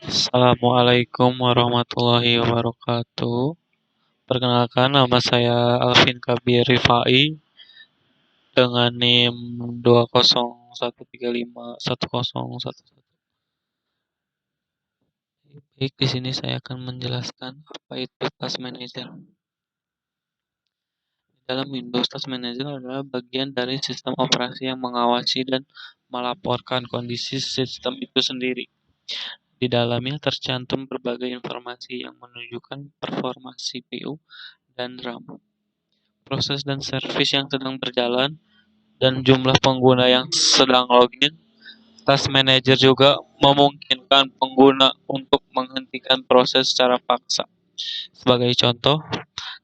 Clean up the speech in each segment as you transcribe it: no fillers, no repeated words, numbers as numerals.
Assalamualaikum warahmatullahi wabarakatuh. Perkenalkan, nama saya Alvin Kabir Rifai dengan NIM 201351011. Baik, di sini saya akan menjelaskan apa itu Task Manager. Dalam Windows, Task Manager adalah bagian dari sistem operasi yang mengawasi dan melaporkan kondisi sistem itu sendiri. Di dalamnya tercantum berbagai informasi yang menunjukkan performa CPU dan RAM, proses dan servis yang sedang berjalan, dan jumlah pengguna yang sedang login. Task Manager juga memungkinkan pengguna untuk menghentikan proses secara paksa. Sebagai contoh,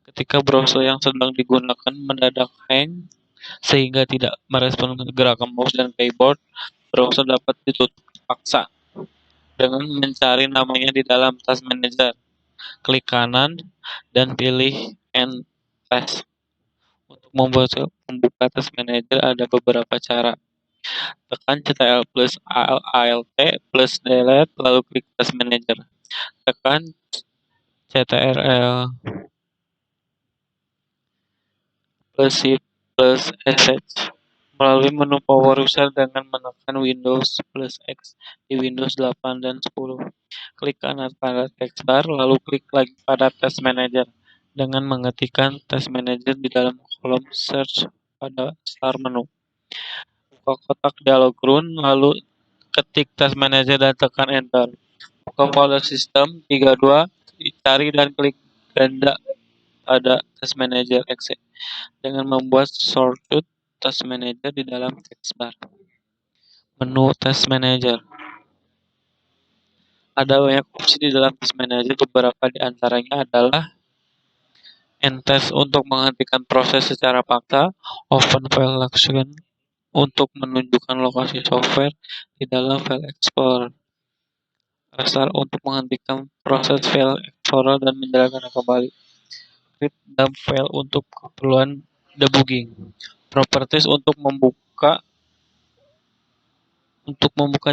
ketika browser yang sedang digunakan mendadak hang sehingga tidak merespon gerakan mouse dan keyboard, browser dapat ditutup paksa dengan mencari namanya di dalam Task Manager. Klik kanan dan pilih End Task. Untuk membuka Task Manager ada beberapa cara. Tekan Ctrl plus Alt plus Delete lalu klik Task Manager. Tekan Ctrl plus Shift plus Sh melalui menu Power User dengan menekan Windows plus X di Windows 8 dan 10. Klik kanan pada text bar lalu klik lagi pada Task Manager dengan mengetikkan Task Manager di dalam kolom search pada start menu. Buka kotak dialog run lalu ketik Task Manager dan tekan Enter. Buka folder System 32, cari dan klik ganda pada Task Manager exe dengan membuat shortcut Task Manager di dalam text bar. Menu Task Manager. Ada banyak opsi di dalam Task Manager, beberapa di antaranya adalah End Task untuk menghentikan proses secara paksa, Open File Action untuk menunjukkan lokasi software di dalam file Explorer, Restart untuk menghentikan proses file Explorer dan menjalankannya kembali, Read dump file untuk keperluan debugging, Properties untuk membuka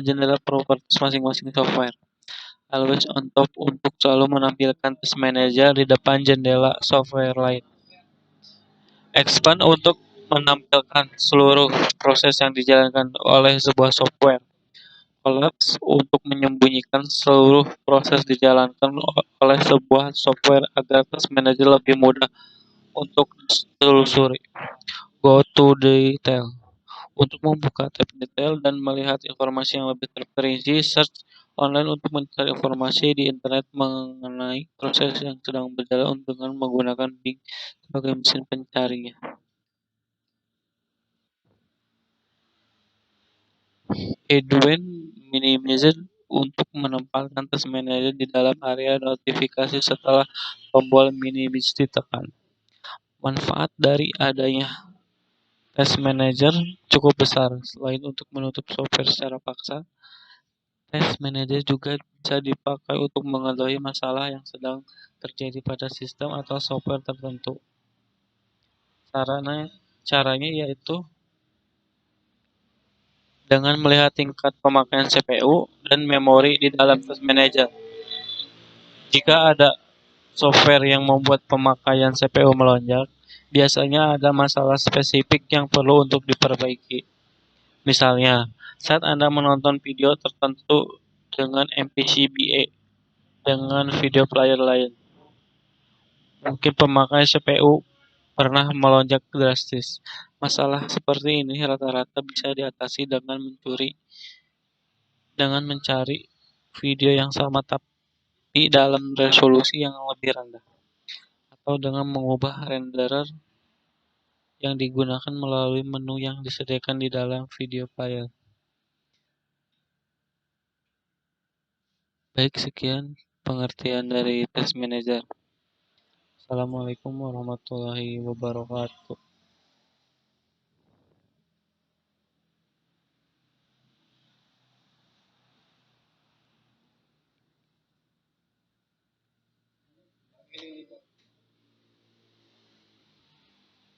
jendela properties masing-masing software, Always on top untuk selalu menampilkan Task Manager di depan jendela software lain, Expand untuk menampilkan seluruh proses yang dijalankan oleh sebuah software, Collapse untuk menyembunyikan seluruh proses dijalankan oleh sebuah software agar Task Manager lebih mudah untuk ditelusuri, Go to Detail untuk membuka tab detail dan melihat informasi yang lebih terperinci, Search online untuk mencari informasi di internet mengenai proses yang sedang berjalan dengan menggunakan Bing sebagai mesin pencarinya. Advanced Minimizer untuk menempatkan Task Manager di dalam area notifikasi setelah tombol minimize ditekan. Manfaat dari adanya Task Manager cukup besar. Selain untuk menutup software secara paksa, Task Manager juga bisa dipakai untuk mengetahui masalah yang sedang terjadi pada sistem atau software tertentu. Caranya yaitu dengan melihat tingkat pemakaian CPU dan memori di dalam Task Manager. Jika ada software yang membuat pemakaian CPU melonjak, biasanya ada masalah spesifik yang perlu untuk diperbaiki. Misalnya, saat Anda menonton video tertentu dengan MPCBA dengan video player lain, mungkin pemakaian CPU pernah melonjak drastis. Masalah seperti ini rata-rata bisa diatasi dengan mencari video yang sama tapi dalam resolusi yang lebih rendah, atau dengan mengubah renderer yang digunakan melalui menu yang disediakan di dalam video player. Baik, sekian pengertian dari Task Manager. Assalamualaikum warahmatullahi wabarakatuh.